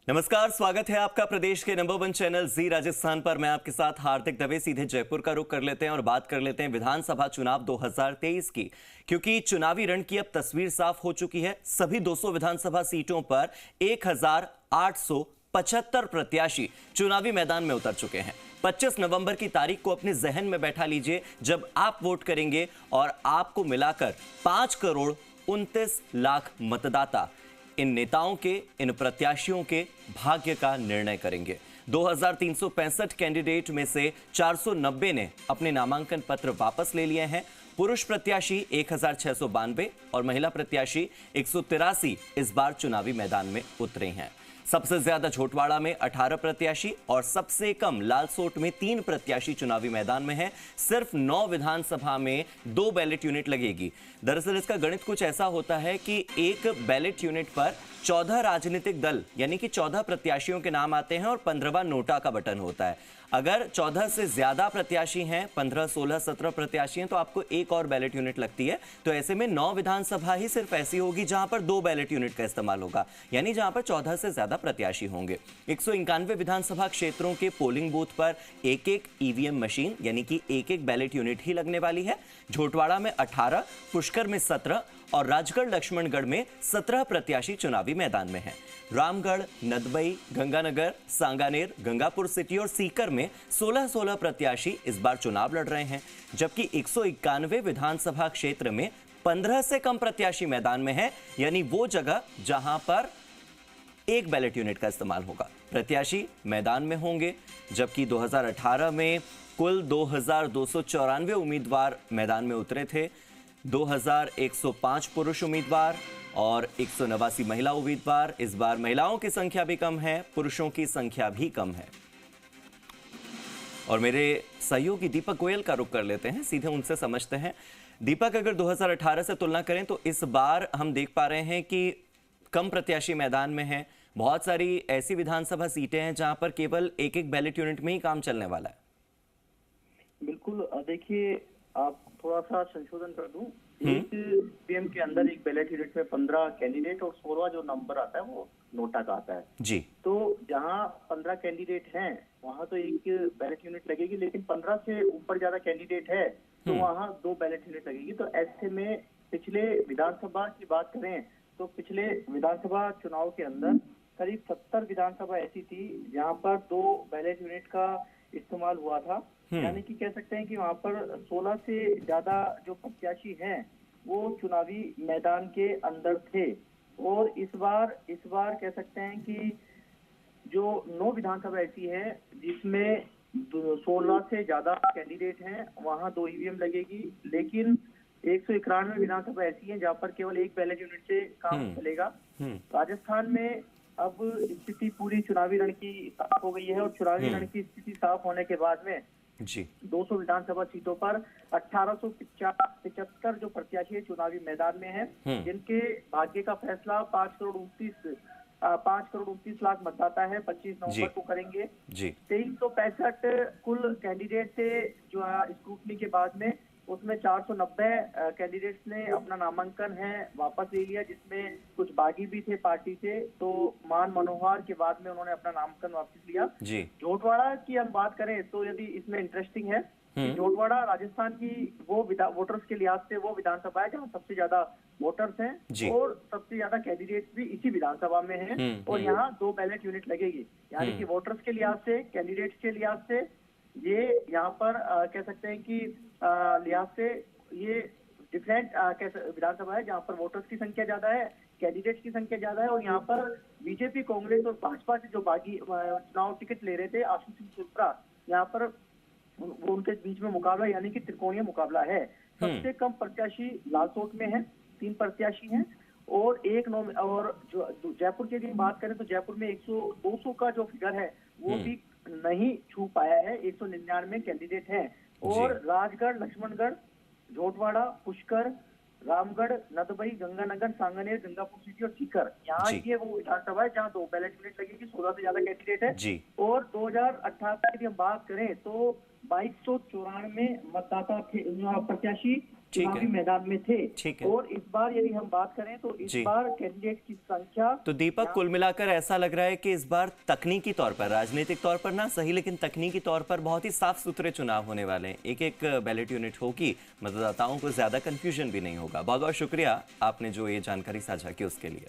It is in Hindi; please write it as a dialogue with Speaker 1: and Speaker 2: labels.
Speaker 1: नमस्कार, स्वागत है आपका प्रदेश के नंबर 1 चैनल जी राजस्थान पर। मैं आपके साथ हार्दिक दवे। सीधे जयपुर का रुख कर लेते हैं और बात कर लेते हैं विधानसभा चुनाव 2023 की, क्योंकि चुनावी रण की अब तस्वीर साफ हो चुकी है। सभी 200 विधानसभा सीटों पर 1875 प्रत्याशी चुनावी मैदान में उतर चुके हैं। 25 नवंबर की तारीख को अपने जहन में बैठा लीजिए, जब आप वोट करेंगे और आपको मिलाकर 5 करोड़ 29 लाख मतदाता इन नेताओं के, इन प्रत्याशियों के भाग्य का निर्णय करेंगे। 2365 कैंडिडेट में से 490 ने अपने नामांकन पत्र वापस ले लिए हैं। पुरुष प्रत्याशी 1692 और महिला प्रत्याशी 183 इस बार चुनावी मैदान में उतरे हैं। सबसे ज्यादा झोटवाड़ा में 18 प्रत्याशी और सबसे कम लालसोट में 3 प्रत्याशी चुनावी मैदान में हैं। सिर्फ 9 विधानसभा में 2 बैलेट यूनिट लगेगी। दरअसल इसका गणित कुछ ऐसा होता है कि एक बैलेट यूनिट पर 14 राजनीतिक दल यानी कि 14 प्रत्याशियों के नाम आते हैं और 15वां नोटा का बटन होता है। अगर 14 से ज्यादा प्रत्याशी हैं, 15, 16, 17 प्रत्याशी हैं, तो आपको एक और बैलेट यूनिट लगती है। तो ऐसे में 9 विधानसभा ही सिर्फ ऐसी होगी जहां पर 2 बैलेट यूनिट का इस्तेमाल होगा, यानी जहां पर 14 से ज्यादा प्रत्याशी होंगे। 191 विधानसभा क्षेत्रों के पोलिंग बूथ पर एक-एक ईवीएम मशीन यानी कि एक-एक बैलेट यूनिट ही लगने वाली है। झोटवाड़ा में 18, पुष्कर में 17 और राजगढ़ लक्ष्मणगढ़ में 17 प्रत्याशी चुनावी मैदान में हैं। रामगढ़, नदबई, गंगानगर, सांगानेर, गंगापुर सिटी और सीकर में 16-16 प्रत्याशी इस बार चुनाव लड़ रहे हैं, जबकि 191 विधानसभा क्षेत्र में 15 से कम प्रत्याशी मैदान में हैं, यानी वो जगह जहां पर एक बैलेट यूनिट का इस्तेमाल होगा। प्रत्याशी मैदान में होंगे, जबकि 2018 में कुल 2294 उम्मीदवार मैदान में उतरे थे। 2105 पुरुष उम्मीदवार और 189 महिला उम्मीदवार। इस बार महिलाओं की संख्या भी कम है, पुरुषों की संख्या भी कम है। और मेरे सहयोगी दीपक गोयल का रुख कर लेते हैं, सीधे उनसे समझते हैं। दीपक, अगर 2018 से तुलना करें तो इस बार हम देख पा रहे हैं कि कम प्रत्याशी मैदान में हैं। बहुत सारी ऐसी विधानसभा सीटें हैं जहां पर केवल एक-एक बैलेट यूनिट में ही काम चलने वाला है।
Speaker 2: बिल्कुल, देखिए, आप थोड़ा सा संशोधन कर दूं। एक पीएम के अंदर एक बैलेट यूनिट में 15 कैंडिडेट और 16वां जो नंबर आता है वो नोटा का आता है
Speaker 1: जी।
Speaker 2: तो जहां 15 कैंडिडेट हैं वहां तो एक बैलेट यूनिट लगेगी, लेकिन 15 से ऊपर ज्यादा कैंडिडेट है तो वहां 2 बैलेट यूनिट लगेगी। तो ऐसे में पिछले विधानसभा की बात करें तो पिछले विधानसभा चुनाव के अंदर करीब 70 विधानसभा ऐसी थी जहां पर 2 बैलेट यूनिट का इस्तेमाल हुआ था। यानी कि कह सकते हैं कि वहां पर 16 से ज्यादा जो प्रत्याशी हैं वो चुनावी मैदान के अंदर थे। और इस बार कह सकते हैं कि जो 9 विधानसभा ऐसी है जिसमें 16 से ज्यादा कैंडिडेट हैं, वहां 2 ईवीएम लगेगी। लेकिन 191 विधानसभा ऐसी है जहां पर केवल एक बैलेट यूनिट से काम चलेगा। राजस्थान में अब स्थिति पूरी चुनावी रण की साफ हो गई है और चुनावी रण की स्थिति साफ होने के बाद में
Speaker 1: जी
Speaker 2: 200 विधानसभा सीटों पर 1875 जो प्रत्याशी चुनावी मैदान में हैं, जिनके भाग्य का फैसला 5 करोड़ 29 लाख मतदाता है 25 नवंबर को करेंगे। 2365 कुल कैंडिडेट थे जो स्क्रूटनी के बाद में, उसमें 490 कैंडिडेट्स ने अपना नामांकन है वापस ले लिया, जिसमें कुछ बागी भी थे पार्टी से। तो मान मनोहर के बाद में उन्होंने अपना नामांकन वापस लिया। झोटवाड़ा की हम बात करें तो यदि इसमें इंटरेस्टिंग है, झोटवाड़ा राजस्थान की वो वोटर्स के लिहाज से वो विधानसभा है जहाँ सबसे ज्यादा वोटर्स हैं और सबसे ज्यादा कैंडिडेट्स भी इसी विधानसभा में हैं। और यहाँ 2 बैलेट यूनिट लगेगी, यानी कि वोटर्स के लिहाज से, कैंडिडेट्स के लिहाज से ये यहाँ पर कह सकते हैं कि लिहाज से ये डिफरेंट विधानसभा है जहाँ पर वोटर्स की संख्या ज्यादा है, कैंडिडेट्स की संख्या ज्यादा है। और यहाँ पर बीजेपी, कांग्रेस और भाजपा से जो बागी चुनाव टिकट ले रहे थे, आशु सिंह सुत्रा, यहाँ पर वो उनके बीच में मुकाबला यानी कि त्रिकोणीय मुकाबला है। सबसे कम प्रत्याशी लालसोट में है, 3 प्रत्याशी हैं और और जो जयपुर की यदि बात करें तो जयपुर में 200 का जो फिगर है वो भी नहीं छू पाया है। 199 कैंडिडेट हैं और राजगढ़, लक्ष्मणगढ़, झोटवाड़ा, पुष्कर, रामगढ़, नदबई, गंगानगर, सांगानेर, गंगापुर सिटी और सीकर, यहाँ ये वो विधानसभा है जहाँ 2 बैलेट यूनिट लगेगी। 16 से ज्यादा कैंडिडेट है। और 2018 की हम बात करें तो 2294 मतदाता थे, प्रत्याशी चुनावी मैदान में थे।
Speaker 1: ठीक है।
Speaker 2: और इस बार यदि हम बात करें तो इस बार कैंडिडेट की संख्या,
Speaker 1: तो दीपक कुल मिलाकर ऐसा लग रहा है कि इस बार तकनीकी तौर पर, राजनीतिक तौर पर ना सही, लेकिन तकनीकी तौर पर बहुत ही साफ सुथरे चुनाव होने वाले हैं। एक एक बैलेट यूनिट होगी, मतदाताओं को ज्यादा कंफ्यूजन भी नहीं होगा। बहुत बहुत शुक्रिया आपने जो ये जानकारी साझा की उसके लिए।